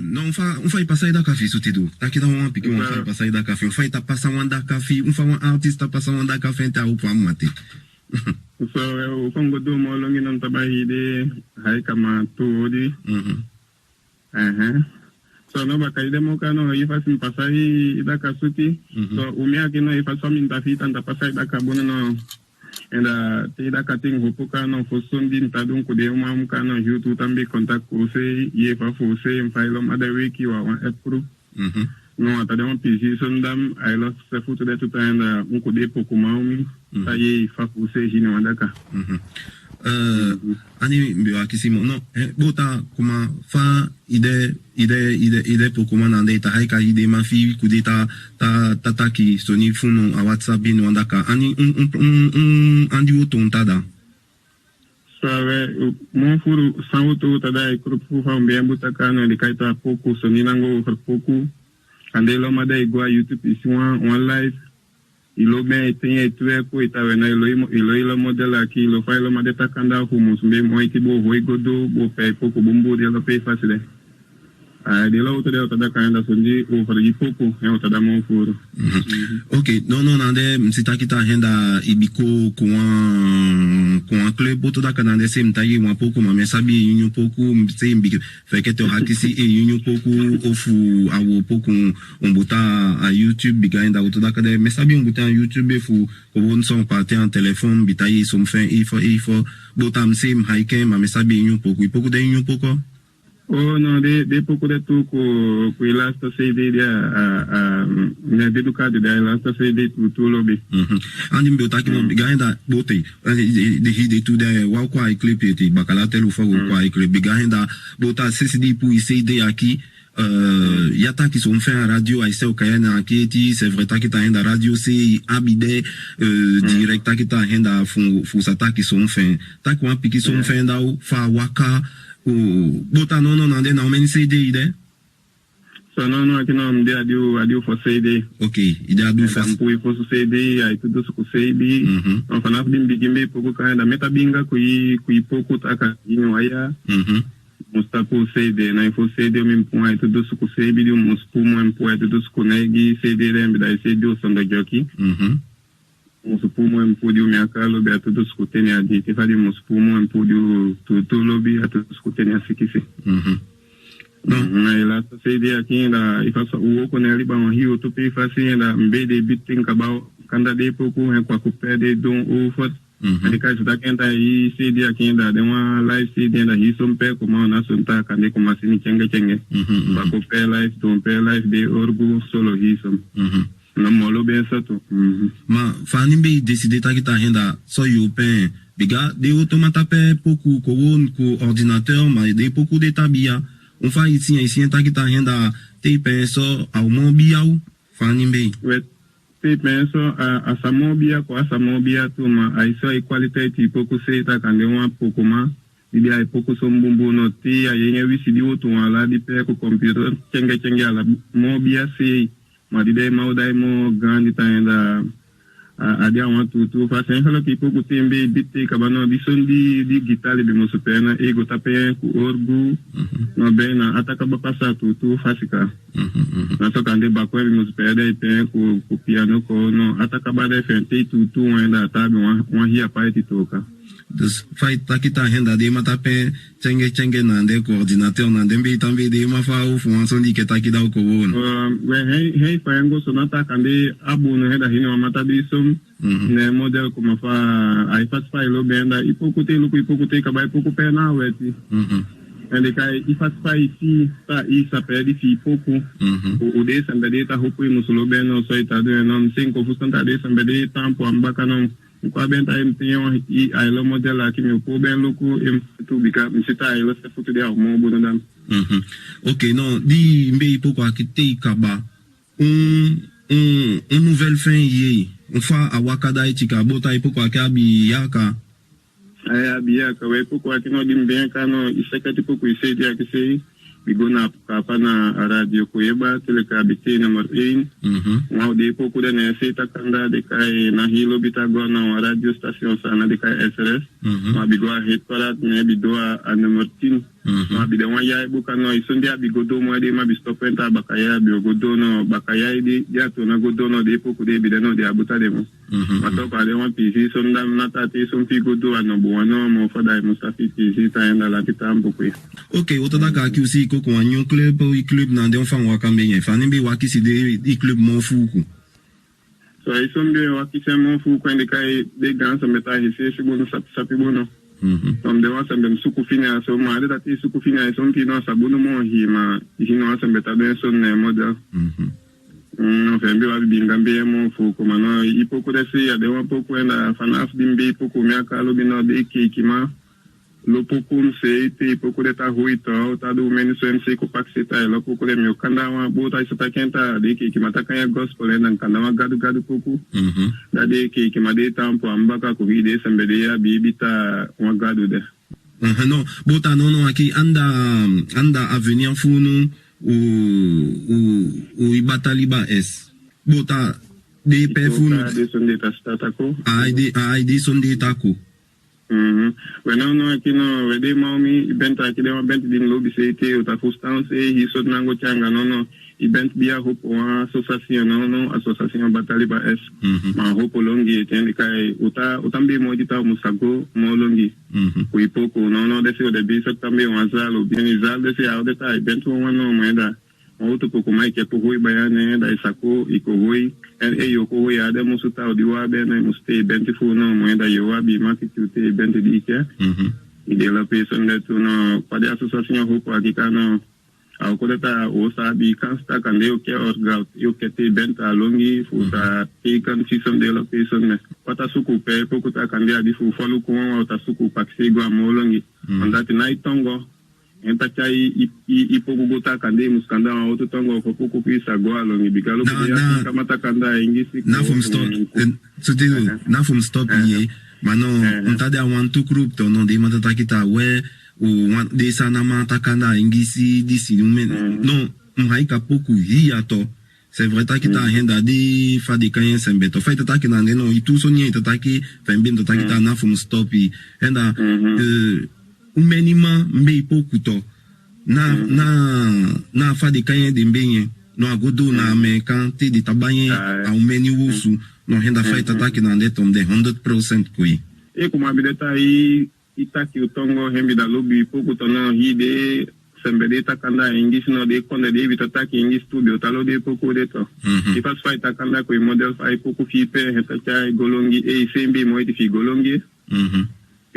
non, on fait passer da café sous tido. Ta kita on pique on fait passer da café. On fait ta passer on da café. On fait un artiste ta passer on da café ta ou pas mate. So o kongo do mo longi non tabahide hay kama tuodi. So no bakaide mo kano ifasim pasai da kasuti. So umia kino ifasom intafita nda pasai da kabuna no. Enda tida kating hupuka no fosundi ntadun kude umamuka no yutu tambi contact kuse yefa fuse mfailom ada wiki wa appro. No atade mo pisi sondam I lost se futu de tuta enda unkude pokumaumi taye fa fuse hini wandaka. Ani mbiwa kisimo no bota kuma fa ide pokuma nande ta haika ide mafi kudeta ta ki soni funo a WhatsApp bin wandaka ani andi otontada sabe mo furu sanwoto tada ikrupu fa mbembuta kana dikaita poku soni nango poku andelo mada igwa YouTube iswa one live ilo ben tenye tuwe ko itawe na ilo model aki ilo fa ilo madeta kanda humus mbe mo itibo hoigodo bo pe poku bombo de lo pe fasile de la auto de otada kanda sonji o fargi poku e otada mo furu. Okay, no nande msitakita henda ibiko kwa club otada kanande se mtaye mwa poku ma mesabi yunyu poku mse mbike fekete hakisi e yunyu poku ofu awo poku ombuta a YouTube bigaenda otada kade mesabi ombuta a YouTube fu ko son parti en téléphone bitaye som fin ifo botam se mhaike ma mesabi yunyu poku de yunyu poku. Oh no, de poco de tu ko last CD dia ne de duka de last CD tu lobby. Andi mbe otaki mo bigaenda bote de hide tu de wa kwa clip eti bakala telu fa kwa clip bigaenda bota CD pour CD aqui yata qui sont fait en radio à Iseo Kayana akiti c'est vrai ta qui ta henda radio c'est abide direct ta qui ta henda fu sata qui sont fait ta kwa piki sont fait da fa waka bota no nande na meni CD ide so no kino mde adio for CD. Okay ide adu for CD ai tudo su CD on fana dim bigimbe poko kaenda meta binga ku poko taka inyo aya mustapo CD na info CD mi mpoi tudo su CD dio muspu mo mpoi tudo su negi CD rembe da CD sonda joki muspumo empudio miakalo be atudo skuteni adi tifadi muspumo empudio tutulobi atudo skuteni asikisi na ila sedi akinda ifasa uoko na liba on hiyo to pe fasi na mbede biting kabao kanda de poku he kwa kupede don ofot andika juta kenta i sedi akinda de wa live sedi na hisompe kuma na sunta kande kuma sini chenge ba kupe live don pe live de orgu solo hisom na molo ben sato ma fani be décider ta kita henda so you pen biga de automata pe poku ko won ko ordinateur ma de poku de tabia on fa ici ta kita henda te pen so au mo bia ou fani be wet te pen so a samo bia ko samo bia to ma ai so equality ti poku se ta kande wa poku ma di ai poku so mbumbu no ti ayenye wisi di oto ala di pe ko computer chenge ala mo bia se madide maudai mo grandi taenda adia want to fa sen halo people ku tembe bitte kabano bisondi di gitale be mo supena ego tape ku orgu no bena ataka ba pasa tu fasika na to kande ba ko mo supena pe ku piano ko no ataka ba de fente tu wenda tabe wa hia pa eti toka dus fai takita henda de mata pe chenge nande coordinateur nande be tambe de ma fa u fu sondi ke takida ko won we hey pango sonata kande abu no heda hino mata bisum ne model kuma fa ai fast file lo benda ipokote ka ba ipokope na weti ende kai ifast file si ta isa pe di fi poku o de sambede ta hopu musulo beno so ita de non 5 fustanta de sambede tampo ambaka non kwa benta mtinyo I lo model aki mi ko ben loko tu bika msita ilo se futu dia mo bonodam okay no di mbe poko akite kaba un nouvelle fin ye on fa awakada itika bota ipoko akabi yaka aya biaka we poko akino dimbe kano isekati poko isedi akise bigona kapana radio koyeba teleka biti number 1 ngau de poku de nese takanda de kai na hilo bitago na radio station sana de kai SRS ma bigwa hit parat ne bidoa a number 10 no abi de wan ya buka no isundi abi godo mo de ma bi stopenta bakaya bi godo no bakaya de ya to na godo no de poku de bi de no de abuta de mo ma to pa de wan pc so ndam na ta te so fi godo ano bo no mo fa dai mustafi pc ta enda la kitambo ko okay otada ka ki usi ko ko anyo club o club na de fan wa kambe yen fan be wa ki si de club mo fuku so isombe wa ki se mo fuku ende kai de ganso meta hisi shibo no sapi bono de wa sembe suku fina so ma de tati suku fina so mpino sabuno mo hi ma hino sembe ta de so ne model no fembe wa bingambe mo fuku mano ipoko de se ya de wa poko enda fanaf dimbe ipoko miaka lo bino de kikima lo pokum se te poco de ta huito ta do meni so MC ko paksita lo poco de mi kanda wa bota isa kenta de ki mataka ya gospel en kanda wa gadu poco da de ki ma de tampo ambaka ko vide sembe ya bibita wa gadu de no bota no aki anda avenir funu o ibataliba es bota de pe funu de sonde ta statako ai de sonde tako Bueno, no, aquí no, vede mami, bent aquí de bent din lobby se o ta fustan se hi so nango changa no, bent bia hopo association no, association Bataliba S. Ma hopo longi tendi kai utambi mo dita musago mo longi. Ku ipoko no desi o de bisa tambi wanzalo, bien izal desi au de tai bent no moeda. Auto poko mai ke po hoi bayane da isako iko hoi en yo ko hoi ade musuta o diwa be na muste benti fu no moeda yo abi makiti benti dike ide la person de tu no pada association ho ko akika no au ko ta o sa bi kansta kan de o ke orga yo ke te benta longi fu ta e kan si son de la person ne pata suku pe poko ta kan de adi fu folu ko wa ta suku paksi go amolongi andati nai tongo enta chai ipoku gota kande muskanda auto tongo ko poku pisa go along bigalo ya kamata kanda ingisi na from stop so na from stop ye mano untade want to group to no de mata kita we o de sana mata kanda ingisi disi no mhaika poku hiya to c'est vrai ta kita henda di fa de kan sembeto fa ta kita no itu so ni ta ki fembim ta kita na from stop henda umenima mbe poku to na fa de kanye de mbenye no agodo na me kan te de tabanye a umeni wusu no henda fa itaki na ndeto mde 100% kui e kuma bideta itaki utongo hembi da lobby poku to no hide sembede takanda ingis no de konde de bitaki ingis studio talo de poku de to ipas fa takanda ko model fa poku fipe heta chai golongi e sembi moiti fi golongi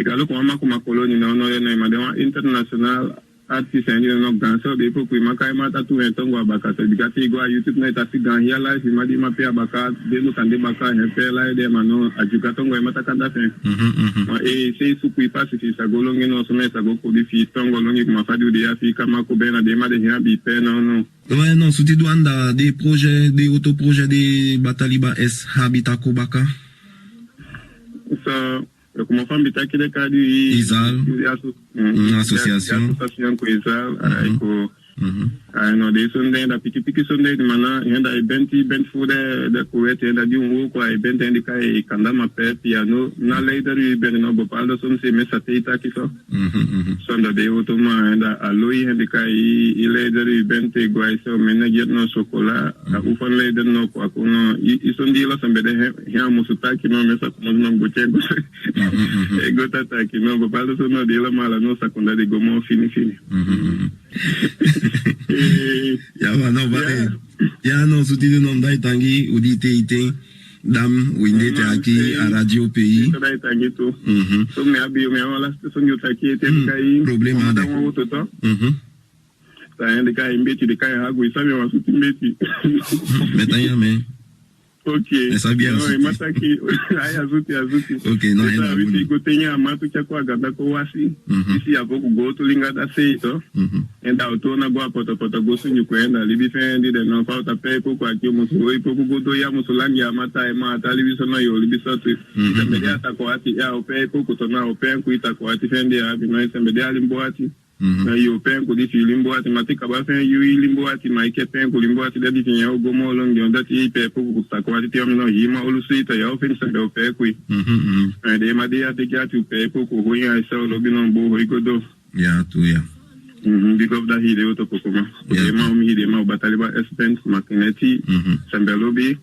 Ikalo kuma koloni na madewa international artist and no ganso de poku makai mata tu entongo abaka bigati go YouTube na ta sigan here live madi mape abaka de no kande baka hepe la de mano ajukatongo mata kanda fe se suku ipasi fi sagolongi no so na sagoko di fi tongo longi kuma fadi de Afrika mako bena de made here bi pe no ouais non souti douanda des projets des autoprojets de Bataliba S Habitako Baka so como fambi taki de kadi Izal association ko Izal ko no de sonde da piki sonde de mana henda event fu de kuwete henda di un ko event indi kai kanda ma pe piano na later ben no bopaldo son se mesa teita ki so sonda de automa henda aloi henda kai later event go ai so manager no sokola u fon later no ko no i sondi la sambe de ha musutaki no mesa ko no goche go e gota taki no bopaldo son no de la mala no sakunda de gomo fini ya no vale ya no sutido non dai tangi udite ite dam windete aki a radio pays dai tangi to so me abi me wala so nyu taki ete kai problema da to ta ende kai mbeti de kai hago isabe wa suti mbeti metanya me okay sabia no mataki aya zuti okay no ina biti gotenya matu cha kwa gada ko wasi isi hapo go to linga da seito enda utona go poto go sunyu kwenda libi fendi de no falta pe ko kwa kio musu ipo go to ya musulangi ya mata libi sono yo libi sotu itambedia ta ko ati ya ope ko to na ope ku ita ko ati fendi ya bi no itambedia limbo ati na yo pen ko di limbo ati matika ba fen yu limbo ati mai ke pen ko limbo ati da di tinya go mo longi onda ti pe ko ta ko ati no hima ulusuita ya open sa do pe ku de ma de ati ya tu pe ko ho ya so lo bi no bo ho igodo ya tu ya Big up da hide auto pokoma. Dema hide ma bataliba Espent Makineti Sambelobi.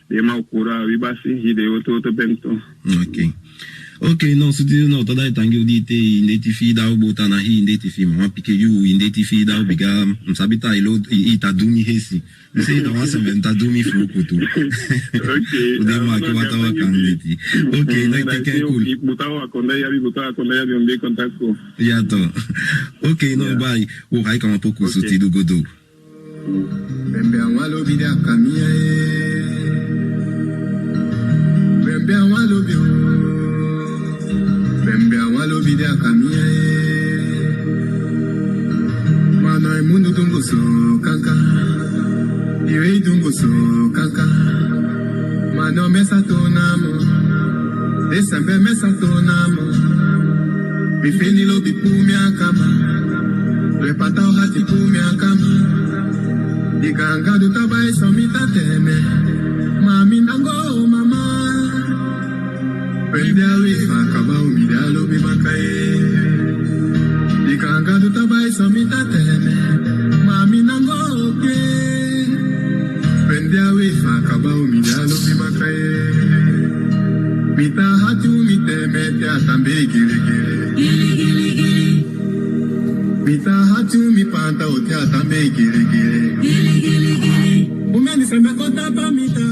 Dema ukura wibasi hide auto bento. Okay, non, c'était non, t'as tangi udite identifie da bota na hi identifie ma pike you identifie da biga msabita ilo ita dumi hesi. Sei da wasa menta dumi fukutu. Okay. Udema ki wata wakandeti. Okay, na take cool. Butawa konda ya bi contacto. Ya to. Okay, no bye. O hai kama pouco suti do godo. Bembe anwalo bida kamia. Bembe anwalo bio. Bembe awalo bidia kamia Mano imundu dunguso kanka Iwe dunguso kanka Mano mesa tonamo Desembe mesa tonamo Bifeni lo bipumia kama Repatao hati pumia kama Diganga dutabai somita teme Mami nango mama Pendiawi makaba umidalo bimakae Dikanga dutabai somita tene Mami nangoke Pendiawi makaba umidalo bimakae Mita hatu miteme te atambe gire Mita hatu mipanta o te atambe gire Umeni sembe kota pa mita